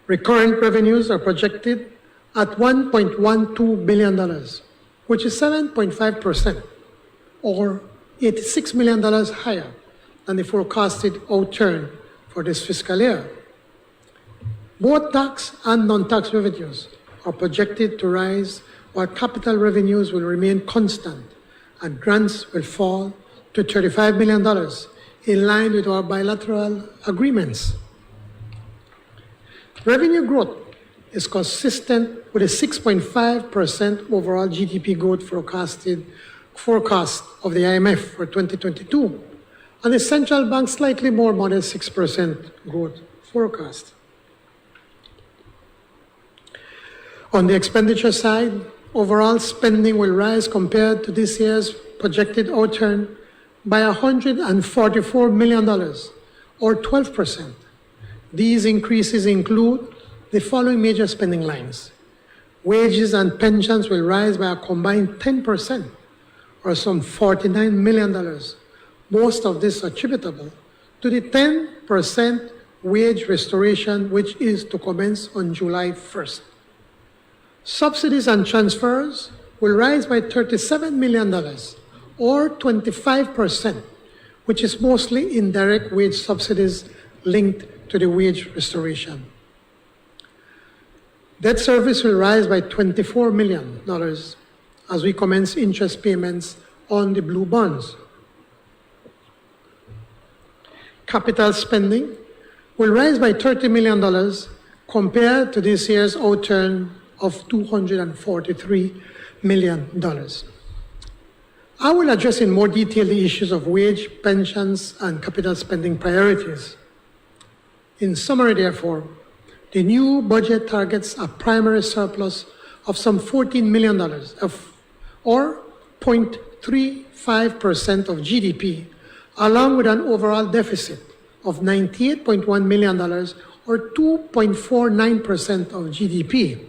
Recurrent revenues are projected at $1.12 billion, which is 7.5%, or $86 million higher than the forecasted outturn for this fiscal year. Both tax and non-tax revenues are projected to rise, while capital revenues will remain constant and grants will fall to $35 million, in line with our bilateral agreements. Revenue growth is consistent with a 6.5% overall GDP growth forecast of the IMF for 2022, and the central bank's slightly more modest 6% growth forecast. On the expenditure side, overall spending will rise compared to this year's projected outturn by $144 million, or 12%. These increases include the following major spending lines. Wages and pensions will rise by a combined 10%, or some $49 million. Most of this attributable to the 10% wage restoration, which is to commence on July 1st. Subsidies and transfers will rise by $37 million, or 25%, which is mostly indirect wage subsidies linked to the wage restoration. Debt service will rise by $24 million as we commence interest payments on the blue bonds. Capital spending will rise by $30 million compared to this year's outturn of $243 million. I will address in more detail the issues of wage, pensions, and capital spending priorities. In summary, therefore, the new budget targets a primary surplus of some $14 million, or 0.35% of GDP, along with an overall deficit of $98.1 million, or 2.49% of GDP.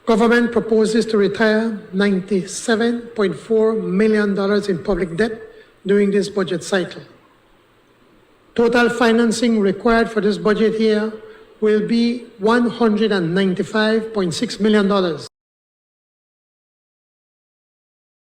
Government proposes to retire $97.4 million in public debt during this budget cycle. Total financing required for this budget year will be $195.6 million.